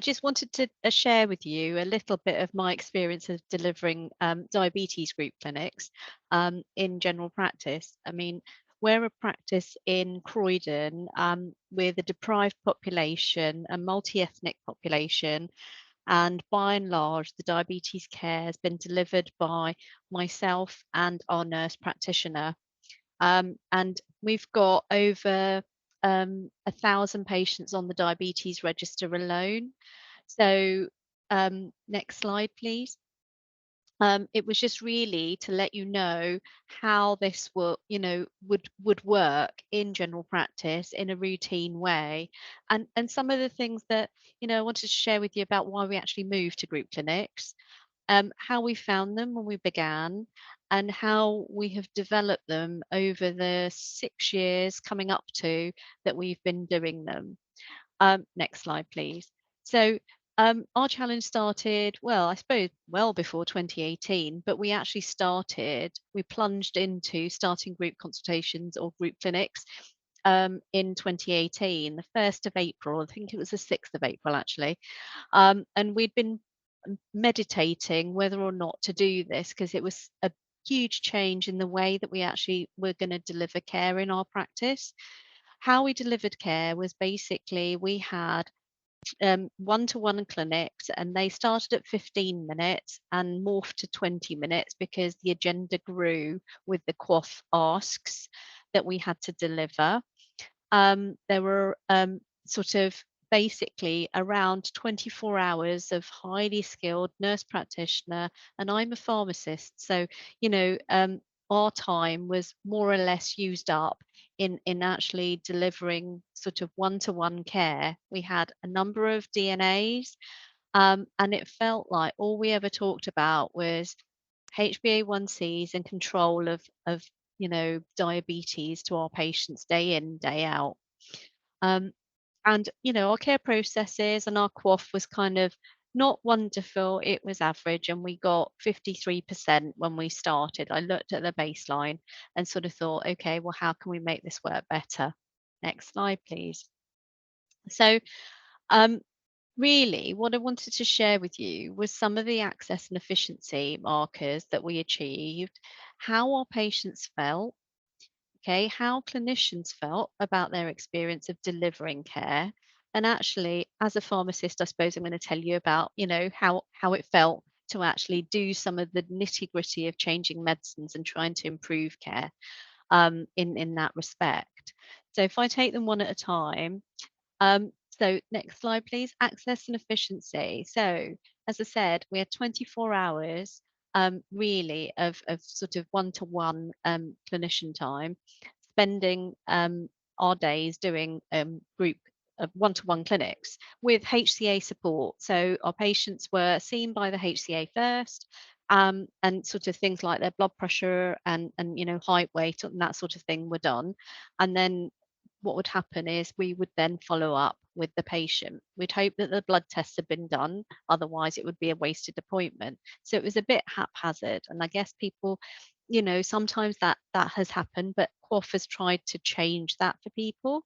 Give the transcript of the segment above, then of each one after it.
I just wanted to share with you a little bit of my experience of delivering diabetes group clinics in general practice. I mean, we're a practice in Croydon with a deprived population, a multi-ethnic population, and by and large, the diabetes care has been delivered by myself and our nurse practitioner. And we've got over 1,000 patients on the diabetes register alone. So, next slide, please. It was just really to let you know how this will, would work in general practice in a routine way, and some of the things that I wanted to share with you about why we actually moved to group clinics, how we found them when we began, and how we have developed them over the 6 years coming up to that we've been doing them. Next slide, please. So, our challenge started, well, I suppose, well before 2018, but we plunged into starting group consultations or group clinics in 2018, the 1st of April. I think it was the 6th of April, actually. And we'd been meditating whether or not to do this because it was a huge change in the way that we actually were going to deliver care in our practice. How we delivered care was basically we had one-to-one clinics, and they started at 15 minutes and morphed to 20 minutes because the agenda grew with the QOF asks that we had to deliver. There were sort of basically around 24 hours of highly skilled nurse practitioner, and I'm a pharmacist, so our time was more or less used up in actually delivering sort of one-to-one care. We had a number of DNAs, and it felt like all we ever talked about was HbA1cs and control of diabetes to our patients day in, day out. Um, and our care processes and our QOF was kind of not wonderful, it was average, and we got 53% when we started. I looked at the baseline and sort of thought, okay, well, how can we make this work better? Next slide, please. So, um, really, what I wanted to share with you was some of the access and efficiency markers that we achieved, how our patients felt, okay, how clinicians felt about their experience of delivering care. And actually, as a pharmacist, I suppose I'm going to tell you about, how it felt to actually do some of the nitty-gritty of changing medicines and trying to improve care in that respect. So if I take them one at a time, so next slide, please. Access and efficiency. So as I said, we had 24 hours really of sort of one-to-one clinician time, spending our days doing group one-to-one clinics with HCA support. So our patients were seen by the HCA first, and sort of things like their blood pressure and height, weight, and that sort of thing were done. And then what would happen is we would then follow up with the patient. We'd hope that the blood tests had been done, otherwise it would be a wasted appointment. So it was a bit haphazard, and I guess people, sometimes that has happened, but QOF has tried to change that for people.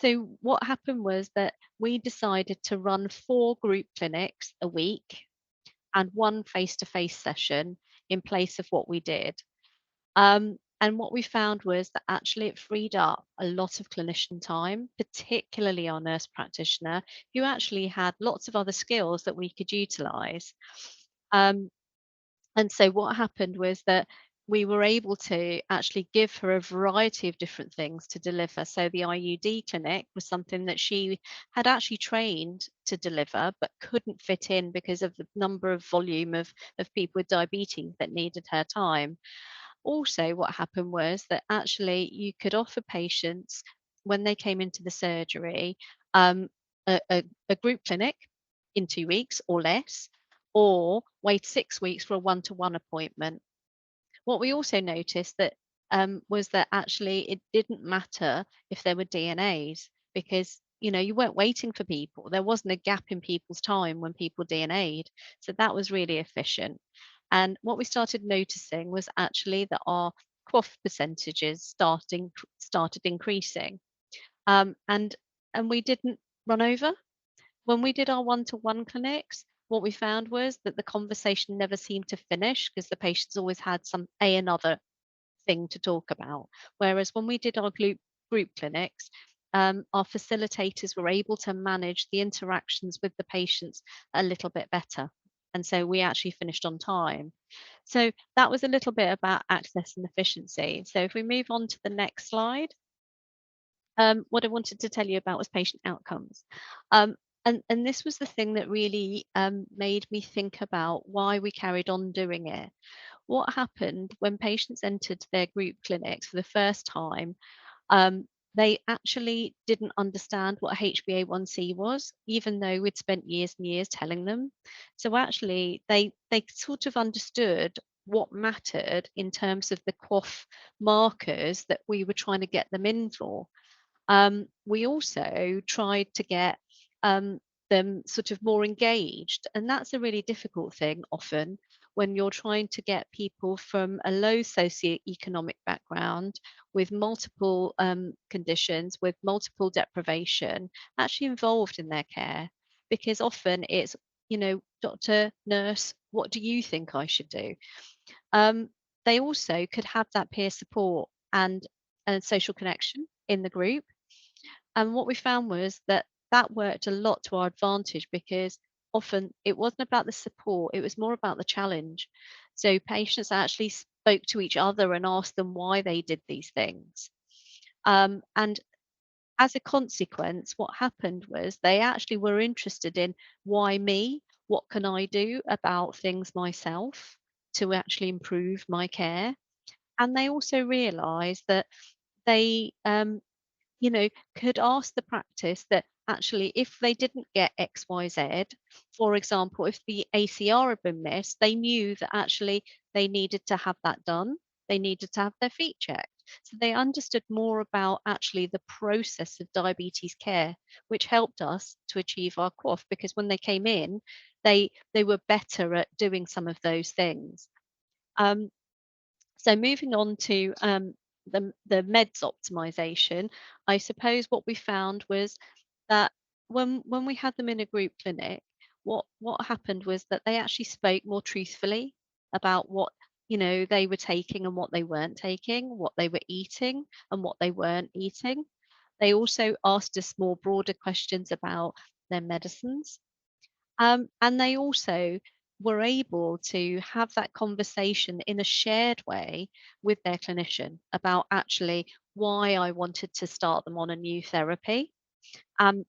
So what happened was that we decided to run 4 group clinics a week and 1 face-to-face session in place of what we did. And what we found was that actually it freed up a lot of clinician time, particularly our nurse practitioner, who actually had lots of other skills that we could utilize. Um, and so what happened was that we were able to actually give her a variety of different things to deliver. So the IUD clinic was something that she had actually trained to deliver, but couldn't fit in because of the number of volume of people with diabetes that needed her time. Also, what happened was that actually you could offer patients, when they came into the surgery, a group clinic in 2 weeks or less, or wait 6 weeks for a one-to-one appointment. What we also noticed that was that actually it didn't matter if there were DNAs, because you weren't waiting for people. There wasn't a gap in people's time when people DNA'd. So that was really efficient. And what we started noticing was actually that our QOF percentages started increasing. And we didn't run over. when we did our one-to-one clinics, what we found was that the conversation never seemed to finish because the patients always had another thing to talk about. Whereas when we did our group clinics, our facilitators were able to manage the interactions with the patients a little bit better. And so we actually finished on time. So that was a little bit about access and efficiency. So if we move on to the next slide, what I wanted to tell you about was patient outcomes. Um, and this was the thing that really made me think about why we carried on doing it. What happened when patients entered their group clinics for the first time, um, they actually didn't understand what HbA1c was, even though we'd spent years and years telling them. So actually, they sort of understood what mattered in terms of the QOF markers that we were trying to get them in for. We also tried to get them sort of more engaged, and that's a really difficult thing often when you're trying to get people from a low socioeconomic background with multiple conditions, with multiple deprivation, actually involved in their care. Because often it's, doctor, nurse, what do you think I should do? Um, they also could have that peer support and social connection in the group, and what we found was that that worked a lot to our advantage because often it wasn't about the support, it was more about the challenge. So patients actually spoke to each other and asked them why they did these things. And as a consequence, what happened was they actually were interested in why me? What can I do about things myself to actually improve my care? And they also realized that they could ask the practice that actually, if they didn't get XYZ, for example, if the ACR had been missed, they knew that actually they needed to have that done. They needed to have their feet checked. So they understood more about actually the process of diabetes care, which helped us to achieve our QOF because when they came in, they were better at doing some of those things. Um, so moving on to the meds optimization, I suppose what we found was that when we had them in a group clinic, what happened was that they actually spoke more truthfully about what they were taking and what they weren't taking, what they were eating and what they weren't eating. They also asked us more broader questions about their medicines, and they also were able to have that conversation in a shared way with their clinician about actually why I wanted to start them on a new therapy. And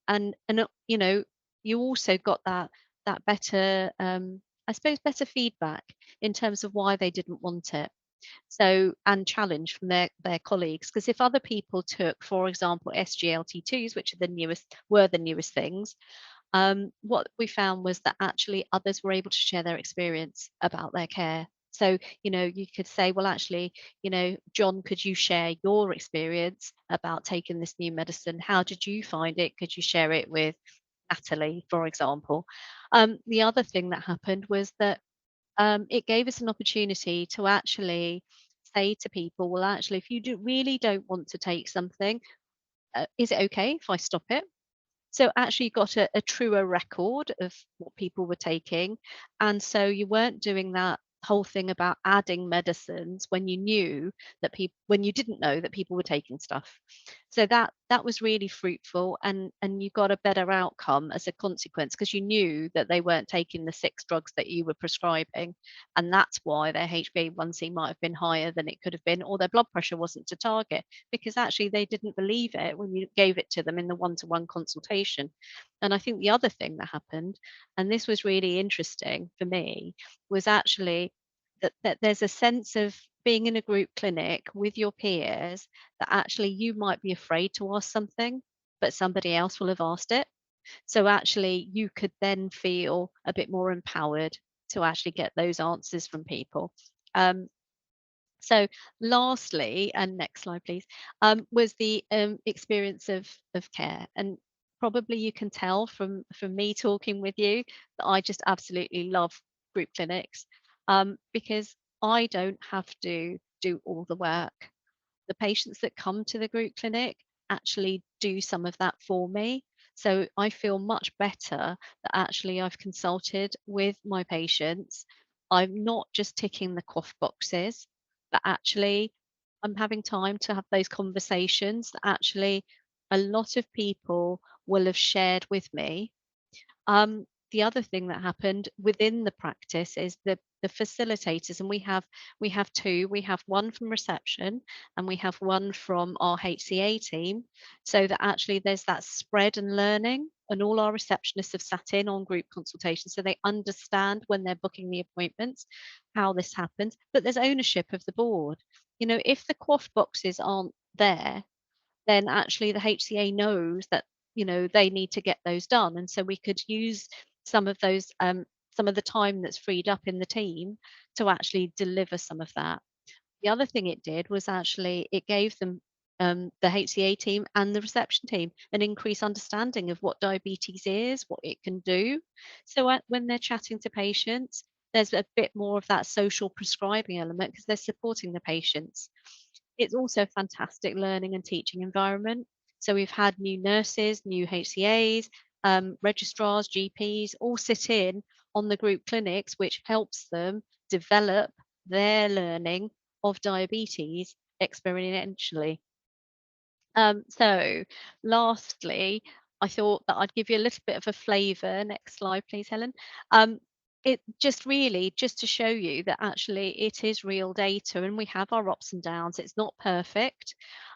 you also got that better, I suppose, better feedback in terms of why they didn't want it. So, and challenge from their colleagues, because if other people took, for example, SGLT2s, which are the newest things, what we found was that actually others were able to share their experience about their care. So, you could say, well, actually, John, could you share your experience about taking this new medicine? How did you find it? Could you share it with Natalie, for example? The other thing that happened was that it gave us an opportunity to actually say to people, well, actually, if you really don't want to take something, is it okay if I stop it? So actually you got a truer record of what people were taking. And so you weren't doing that whole thing about adding medicines when you knew that people when you didn't know that people were taking stuff. So that was really fruitful, and you got a better outcome as a consequence because you knew that they weren't taking the 6 drugs that you were prescribing. And that's why their HbA1c might have been higher than it could have been, or their blood pressure wasn't to target because actually they didn't believe it when you gave it to them in the one-to-one consultation. And I think the other thing that happened, and this was really interesting for me, was actually that there's a sense of being in a group clinic with your peers that actually you might be afraid to ask something, but somebody else will have asked it. So actually you could then feel a bit more empowered to actually get those answers from people. Um, so lastly, and next slide, please, was the experience of care. And probably you can tell from me talking with you that I just absolutely love group clinics, because I don't have to do all the work. The patients that come to the group clinic actually do some of that for me. So I feel much better that actually I've consulted with my patients. I'm not just ticking the QOF boxes, but actually I'm having time to have those conversations that actually a lot of people will have shared with me. The other thing that happened within the practice is the facilitators, and we have two. We have one from reception, and we have one from our HCA team, so that actually there's that spread and learning. And all our receptionists have sat in on group consultations, so they understand when they're booking the appointments how this happens. But there's ownership of the board. If the QOF boxes aren't there, then actually the HCA knows that, they need to get those done. And so we could use some of those, some of the time that's freed up in the team to actually deliver some of that. The other thing it did was actually it gave them, the HCA team and the reception team, an increased understanding of what diabetes is, what it can do. So when they're chatting to patients, there's a bit more of that social prescribing element because they're supporting the patients. It's also a fantastic learning and teaching environment. So we've had new nurses, new HCAs, registrars, GPs all sit in on the group clinics, which helps them develop their learning of diabetes experientially. So lastly, I thought that I'd give you a little bit of a flavour. Next slide, please, Helen. It just really just to show you that actually it is real data and we have our ups and downs. It's not perfect.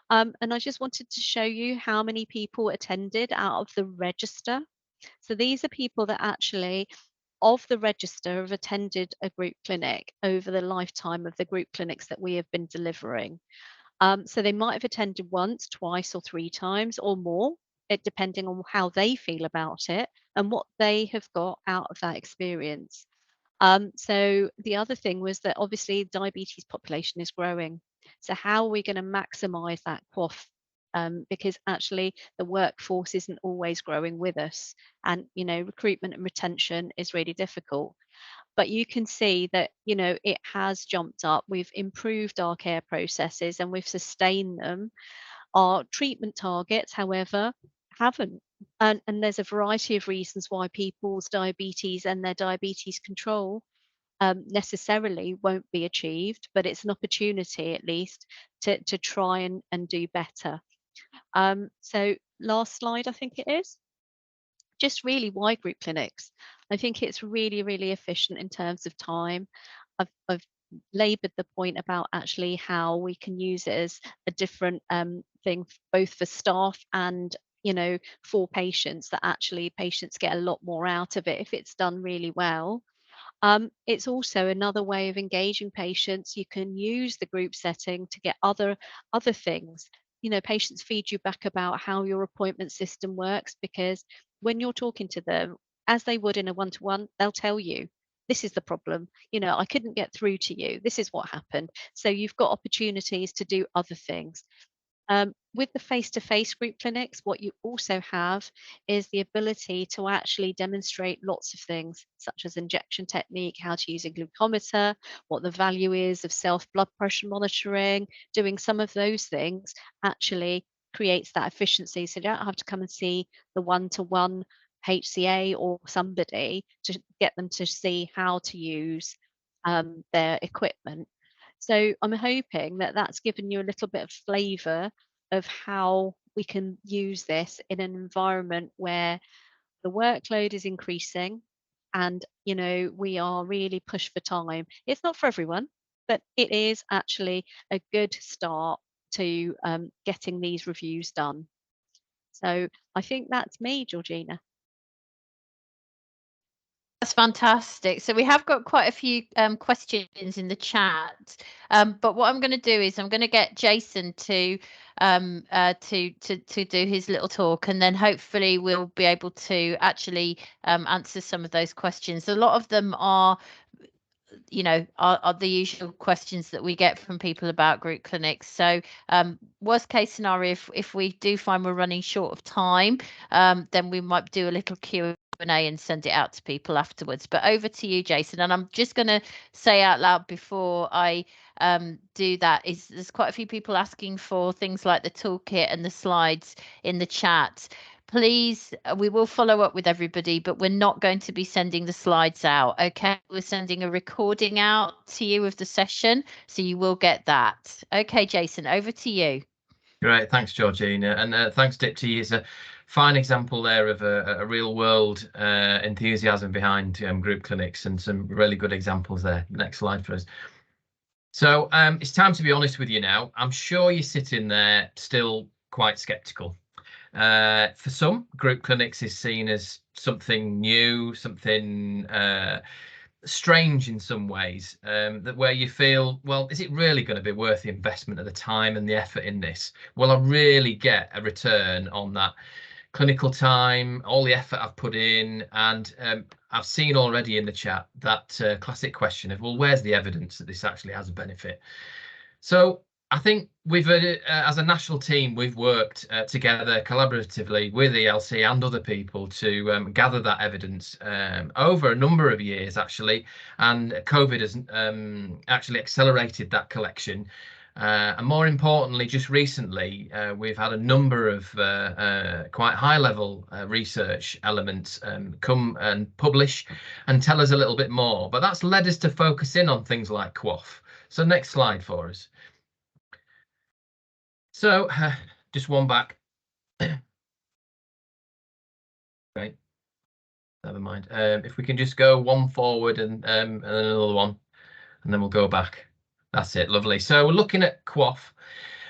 And I just wanted to show you how many people attended out of the register. So these are people that actually of the register have attended a group clinic over the lifetime of the group clinics that we have been delivering. So they might have attended once, twice, or three times or more, it depending on how they feel about it and what they have got out of that experience. So the other thing was that obviously diabetes population is growing. So how are we going to maximize that QOF? Because actually the workforce isn't always growing with us, and recruitment and retention is really difficult. But you can see that, it has jumped up. We've improved our care processes and we've sustained them. Our treatment targets, however, haven't. And there's a variety of reasons why people's diabetes and their diabetes control necessarily won't be achieved, but it's an opportunity at least to try and do better. So last slide, I think it is just really why group clinics. I think it's really, really efficient in terms of time. I've laboured the point about actually how we can use it as a different thing, both for staff and for patients. That actually patients get a lot more out of it if it's done really well. It's also another way of engaging patients. You can use the group setting to get other things. Patients feed you back about how your appointment system works because when you're talking to them, as they would in a one-to-one, they'll tell you, this is the problem. I couldn't get through to you. This is what happened. So you've got opportunities to do other things. With the face-to-face group clinics, what you also have is the ability to actually demonstrate lots of things, such as injection technique, how to use a glucometer, what the value is of self-blood pressure monitoring. Doing some of those things actually creates that efficiency. So you don't have to come and see the one-to-one HCA or somebody to get them to see how to use their equipment. So I'm hoping that that's given you a little bit of flavour of how we can use this in an environment where the workload is increasing and we are really pushed for time. It's not for everyone, but it is actually a good start to getting these reviews done. So I think that's me, Georgina. That's fantastic. So we have got quite a few questions in the chat, but what I'm going to do is I'm going to get Jason to do his little talk, and then hopefully we'll be able to actually answer some of those questions. A lot of them are are the usual questions that we get from people about group clinics. So worst case scenario, if we do find we're running short of time, then we might do a little Q&A and send it out to people afterwards. But over to you, Jason. And I'm just going to say out loud before I do that, is there's quite a few people asking for things like the toolkit and the slides in the chat. please, we will follow up with everybody, but we're not going to be sending the slides out. Okay, we're sending a recording out to you of the session, so you will get that. Okay, Jason, over to you. Great, thanks, Georgina, and thanks, Dipti. Is a fine example there of a real world enthusiasm behind group clinics, and some really good examples there. Next slide for us. So it's time to be honest with you now. I'm sure you're sitting there still quite sceptical. For some, group clinics is seen as something new, something strange in some ways, that where you feel, well, is it really going to be worth the investment of the time and the effort in this? Will I really get a return on that clinical time, all the effort I've put in? And I've seen already in the chat that classic question of, well, where's the evidence that this actually has a benefit? So I think we've, as a national team, we've worked together collaboratively with ELC and other people to gather that evidence over a number of years, actually, and COVID has actually accelerated that collection. And more importantly, just recently, we've had a number of quite high-level research elements come and publish and tell us a little bit more. But that's led us to focus in on things like QOF. So next slide for us. So just one back. Okay, never mind. If we can just go one forward and another one, and then we'll go back. That's it, lovely. So we're looking at QOF,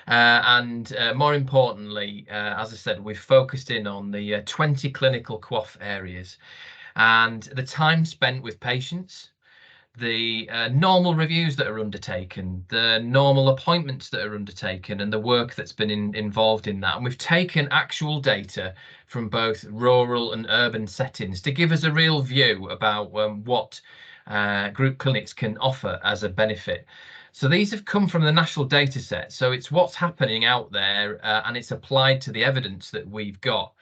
and more importantly, as I said, we've focused in on the 20 clinical QOF areas and the time spent with patients, the normal reviews that are undertaken, the normal appointments that are undertaken, and the work that's been involved in that. And we've taken actual data from both rural and urban settings to give us a real view about what group clinics can offer as a benefit. So these have come from the national data set. So it's what's happening out there, and it's applied to the evidence that we've got.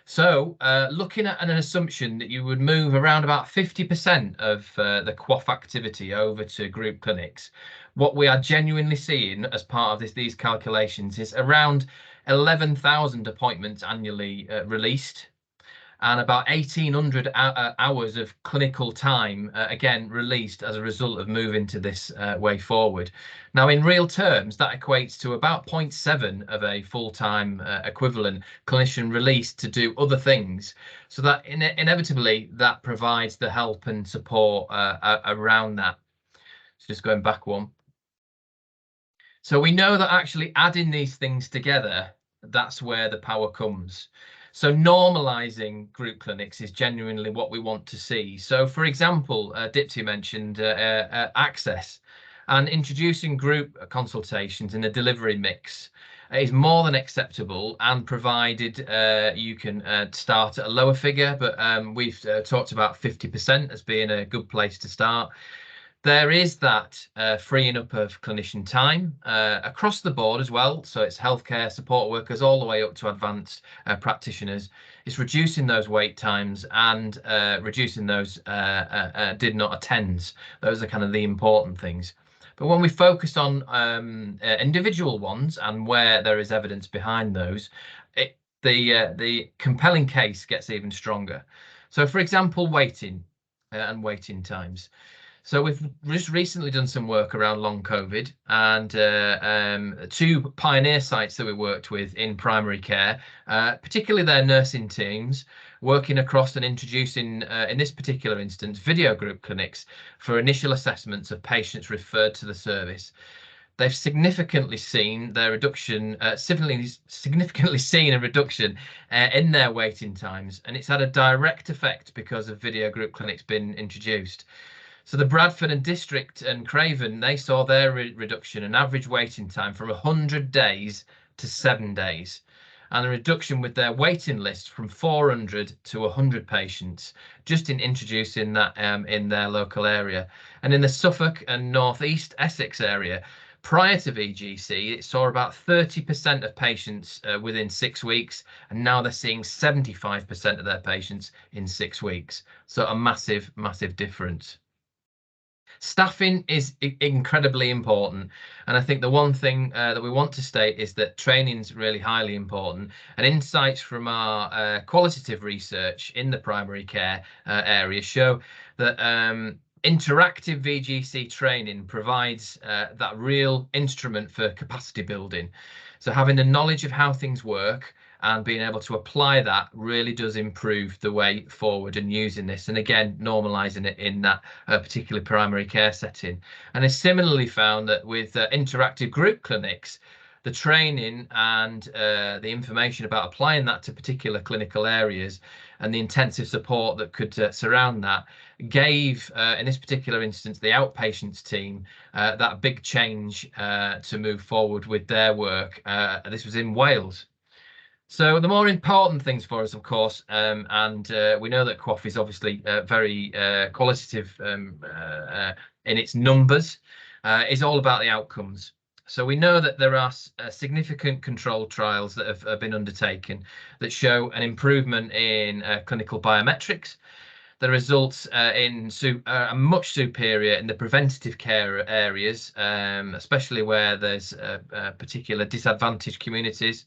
So looking at an assumption that you would move around about 50% of the QOF activity over to group clinics, what we are genuinely seeing as part of these calculations is around 11,000 appointments annually released, and about 1,800 hours of clinical time, again, released as a result of moving to this way forward. Now, in real terms, that equates to about 0.7 of a full-time equivalent clinician released to do other things. So that inevitably, that provides the help and support around that. So just going back one. So we know that actually adding these things together, that's where the power comes. So normalising group clinics is genuinely what we want to see. So, for example, Dipti mentioned access, and introducing group consultations in a delivery mix is more than acceptable, and provided you can start at a lower figure, but we've talked about 50% as being a good place to start. There is that freeing up of clinician time across the board as well. So it's healthcare support workers all the way up to advanced practitioners. It's reducing those wait times and reducing those did not attends. Those are kind of the important things. But when we focus on individual ones and where there is evidence behind those, the compelling case gets even stronger. So, for example, waiting and waiting times. So we've just recently done some work around long COVID, and two pioneer sites that we worked with in primary care, particularly their nursing teams, working across and introducing, in this particular instance, video group clinics for initial assessments of patients referred to the service. They've significantly seen their reduction, significantly seen a reduction in their waiting times, and it's had a direct effect because of video group clinics being introduced. So the Bradford and District and Craven, they saw their reduction in average waiting time from 100 days to 7 days, and a reduction with their waiting list from 400 to 100 patients, just in introducing that in their local area. And in the Suffolk and North East Essex area, prior to VGC, it saw about 30% of patients within 6 weeks, and now they're seeing 75% of their patients in 6 weeks. So a massive, massive difference. Staffing is incredibly important, and I think the one thing that we want to state is that training is really highly important, and insights from our qualitative research in the primary care area show that interactive VGC training provides that real instrument for capacity building. So having the knowledge of how things work and being able to apply that really does improve the way forward and using this, and again normalizing it in that particular primary care setting. And it's similarly found that with interactive group clinics, the training and the information about applying that to particular clinical areas and the intensive support that could surround that gave, in this particular instance, the outpatients team that big change to move forward with their work. This was in Wales. So the more important things for us, of course, and we know that QOF is obviously very qualitative in its numbers, is all about the outcomes. So we know that there are significant controlled trials that have been undertaken that show an improvement in clinical biometrics. The results in much superior in the preventative care areas, especially where there's particular disadvantaged communities.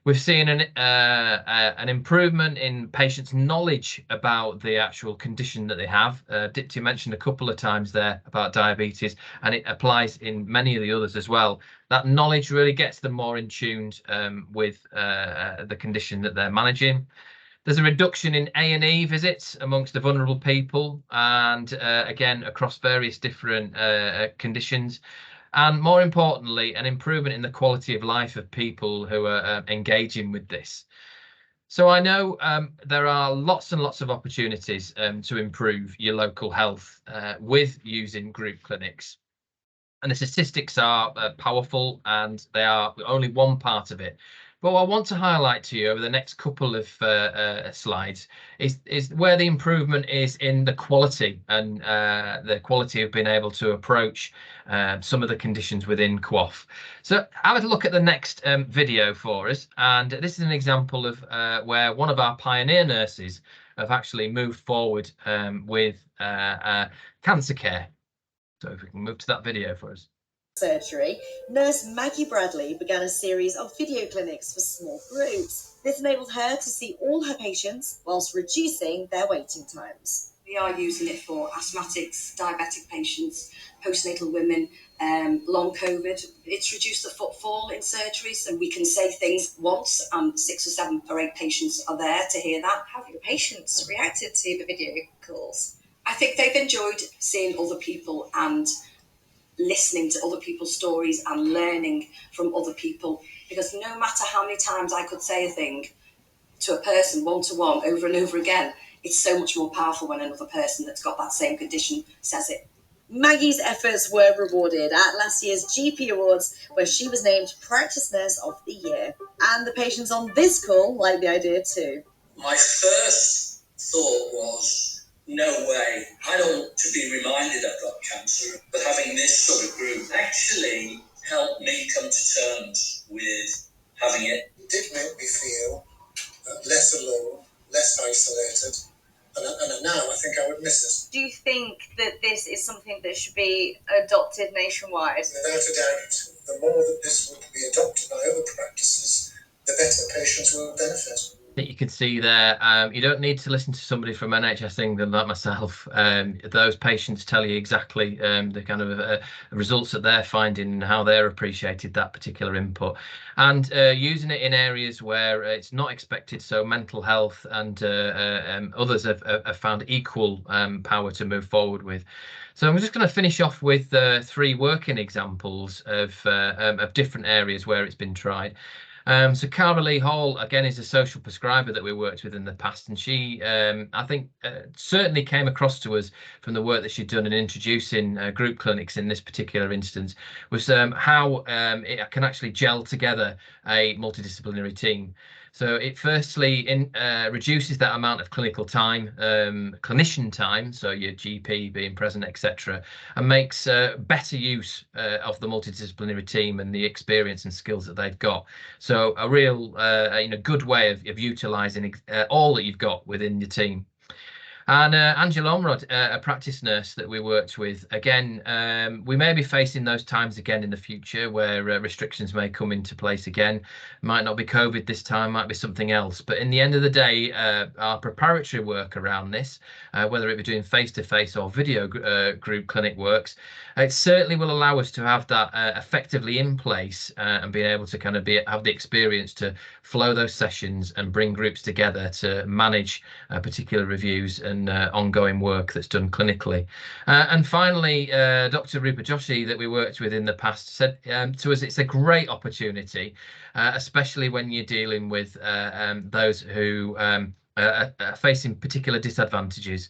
We've seen an improvement in patients' knowledge about the actual condition that they have. Dipti mentioned a couple of times there about diabetes, and it applies in many of the others as well. That knowledge really gets them more in tune with the condition that they're managing. There's a reduction in A&E visits amongst the vulnerable people, and again across various different conditions. And more importantly, an improvement in the quality of life of people who are engaging with this. So I know there are lots and lots of opportunities to improve your local health with using group clinics. And the statistics are powerful, and they are only one part of it. But what I want to highlight to you over the next couple of slides is where the improvement is in the quality and the quality of being able to approach some of the conditions within QOF. So have a look at the next video for us. And this is an example of where one of our pioneer nurses have actually moved forward with cancer care. So if we can move to that video for us. Surgery, nurse Maggie Bradley began a series of video clinics for small groups. This enabled her to see all her patients whilst reducing their waiting times. We are using it for asthmatics, diabetic patients, postnatal women, long COVID. It's reduced the footfall in surgery, so we can say things once and 6 or 7 or 8 patients are there to hear that. How have your patients reacted to the video calls? I think they've enjoyed seeing other people and listening to other people's stories and learning from other people, because no matter how many times I could say a thing to a person one-to-one over and over again, it's so much more powerful when another person that's got that same condition says it. Maggie's efforts were rewarded at last year's GP Awards, where she was named Practice Nurse of the Year. And the patients on this call liked the idea too. My first thought was, no way, I don't want to be reminded I've got cancer, but having this sort of group actually helped me come to terms with having it. It did make me feel less alone, less isolated, and now I think I would miss it. Do you think that this is something that should be adopted nationwide? Without a doubt, the more that this would be adopted by other practices, the better patients will benefit. That you can see there, you don't need to listen to somebody from NHS England like myself. Those patients tell you exactly the kind of results that they're finding and how they're appreciated that particular input, and using it in areas where it's not expected. So mental health and others have found equal power to move forward with. So I'm just going to finish off with 3 working examples of different areas where it's been tried. So Cara Lee Hall, again, is a social prescriber that we worked with in the past, and she, I think, certainly came across to us from the work that she'd done in introducing group clinics in this particular instance, was how it can actually gel together a multidisciplinary team. So it firstly reduces that amount of clinical time, clinician time, so your GP being present, etc., and makes better use of the multidisciplinary team and the experience and skills that they've got. So a real, good way of utilising all that you've got within your team. And Angela Omrod, a practice nurse that we worked with, again, we may be facing those times again in the future where restrictions may come into place again. Might not be COVID this time, might be something else. But in the end of the day, our preparatory work around this, whether it be doing face-to-face or video group clinic works, it certainly will allow us to have that effectively in place and being able to kind of have the experience to flow those sessions and bring groups together to manage particular reviews and ongoing work that's done clinically. And finally, Dr. Rupa Joshi that we worked with in the past said to us, it's a great opportunity, especially when you're dealing with those who are facing particular disadvantages.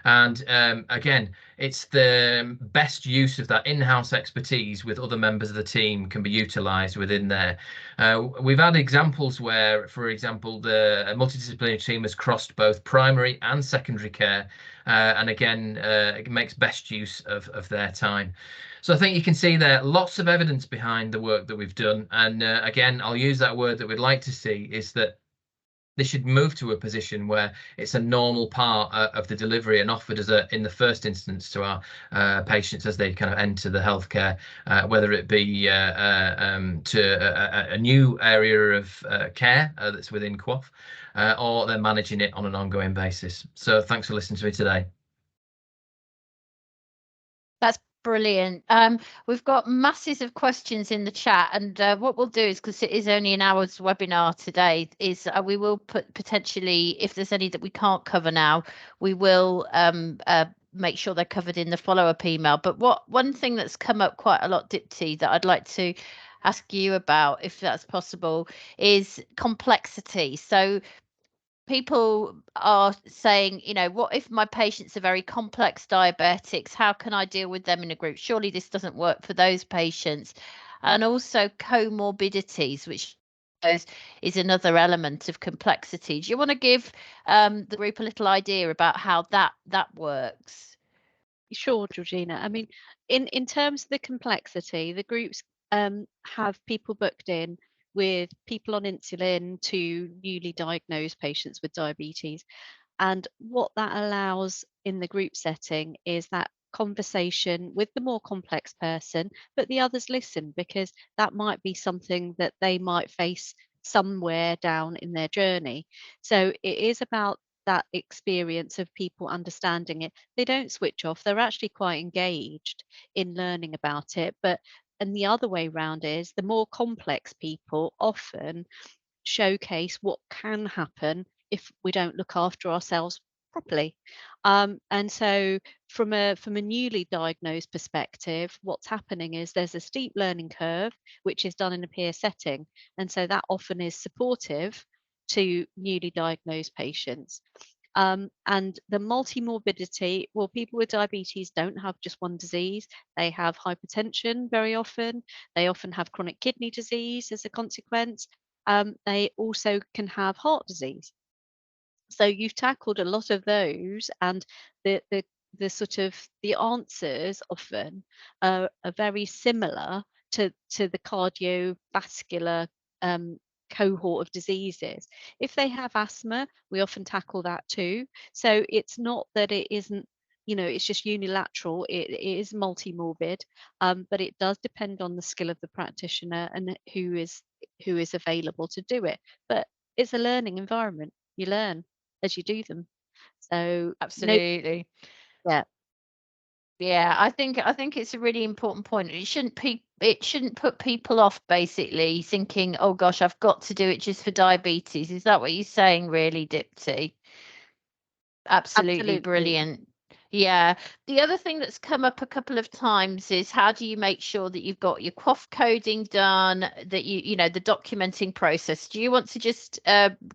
And again, it's the best use of that in-house expertise with other members of the team can be utilised within there. We've had examples where, for example, the multidisciplinary team has crossed both primary and secondary care, and again, it makes best use of their time. So I think you can see there lots of evidence behind the work that we've done. And again, I'll use that word that we'd like to see is that this should move to a position where it's a normal part of the delivery and offered as in the first instance to our patients as they kind of enter the healthcare, whether it be to a new area of care that's within QOF, or they're managing it on an ongoing basis. So thanks for listening to me today. That's brilliant. We've got masses of questions in the chat, and what we'll do is, because it is only an hour's webinar today, is we will put potentially, if there's any that we can't cover now, we will make sure they're covered in the follow-up email. But one thing that's come up quite a lot, Dipti, that I'd like to ask you about, if that's possible, is complexity. So people are saying, you know, what if my patients are very complex diabetics? How can I deal with them in a group? Surely this doesn't work for those patients. And also comorbidities, which is another element of complexity. Do you want to give the group a little idea about how that works? Sure, Georgina. I mean, in terms of the complexity, the groups have people booked in with people on insulin to newly diagnosed patients with diabetes. And what that allows in the group setting is that conversation with the more complex person, but the others listen because that might be something that they might face somewhere down in their journey. So it is about that experience of people understanding it. They don't switch off, they're actually quite engaged in learning about it. And the other way round is the more complex people often showcase what can happen if we don't look after ourselves properly. And so from a newly diagnosed perspective, what's happening is there's a steep learning curve, which is done in a peer setting. And so that often is supportive to newly diagnosed patients. And the multimorbidity, well, people with diabetes don't have just one disease. They have hypertension very often. They often have chronic kidney disease as a consequence. They also can have heart disease. So you've tackled a lot of those, and the sort of the answers often are very similar to the cardiovascular cohort of diseases. If they have asthma, we often tackle that too. So it's not that it isn't, you know, it's just unilateral. It is multimorbid, but it does depend on the skill of the practitioner and who is available to do it. But it's a learning environment. You learn as you do them. So Absolutely. Yeah. Yeah, I think it's a really important point. It shouldn't put people off basically thinking, oh gosh, I've got to do it just for diabetes. Is that what you're saying, really, Dipti? Absolutely brilliant. Yeah. The other thing that's come up a couple of times is how do you make sure that you've got your QOF coding done, that you know, the documenting process. Do you want to just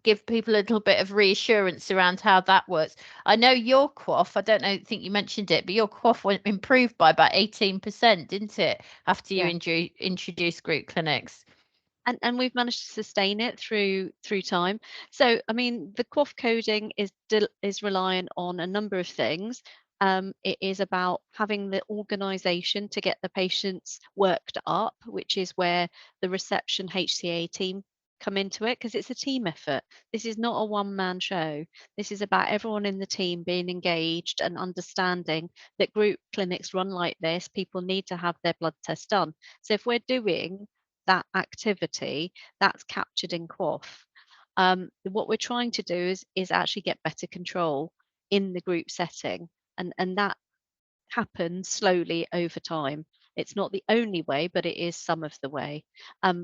give people a little bit of reassurance around how that works? I know your QOF, I think you mentioned it, but your QOF improved by about 18%, didn't it, after you introduced group clinics? And we've managed to sustain it through time. So I mean, the QOF coding is reliant on a number of things. It is about having the organisation to get the patients worked up, which is where the reception HCA team come into it, because it's a team effort. This is not a one-man show. This is about everyone in the team being engaged and understanding that group clinics run like this. People need to have their blood test done. So if we're doing that activity, that's captured in QOF. What we're trying to do is actually get better control in the group setting, and that happens slowly over time. It's not the only way, but it is some of the way.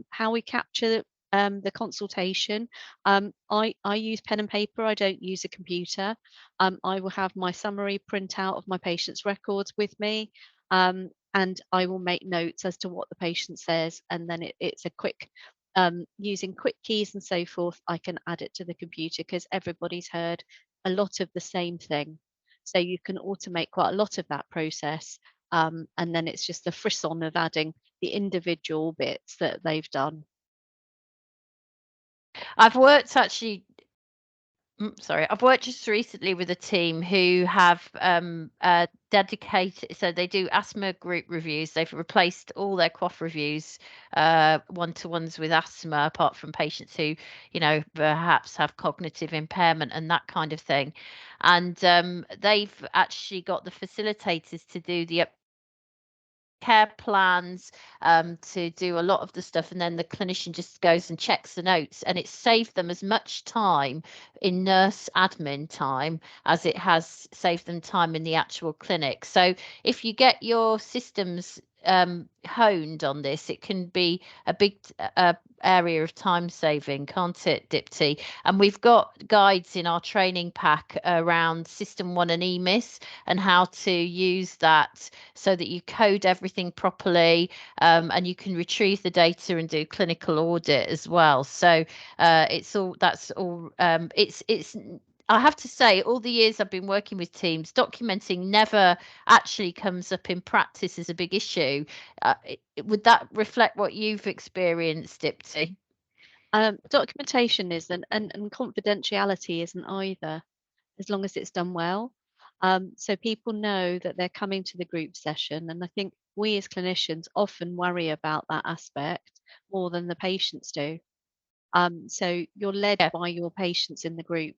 How we capture the consultation, I use pen and paper. I don't use a computer. I will have my summary printout of my patient's records with me, and I will make notes as to what the patient says, and then it's a quick, using quick keys and so forth, I can add it to the computer because everybody's heard a lot of the same thing. So you can automate quite a lot of that process, and then it's just the frisson of adding the individual bits that they've done. I've worked actually. Sorry, I've worked just recently with a team who have dedicated, so they do asthma group reviews. They've replaced all their QOF reviews, one-to-ones with asthma, apart from patients who, you know, perhaps have cognitive impairment and that kind of thing. And they've actually got the facilitators to do the care plans, to do a lot of the stuff, and then the clinician just goes and checks the notes, and it's saved them as much time in nurse admin time as it has saved them time in the actual clinic. So if you get your systems honed on this, it can be a big area of time saving, can't it, Dipti? And we've got guides in our training pack around System 1 and EMIS and how to use that so that you code everything properly, and you can retrieve the data and do clinical audit as well. So it's all, that's all, it's I have to say, all the years I've been working with teams, documenting never actually comes up in practice as a big issue. Would that reflect what you've experienced, Dipti? Documentation isn't, and confidentiality isn't either, as long as it's done well. So people know that they're coming to the group session, and I think we as clinicians often worry about that aspect more than the patients do. So you're led by your patients in the group,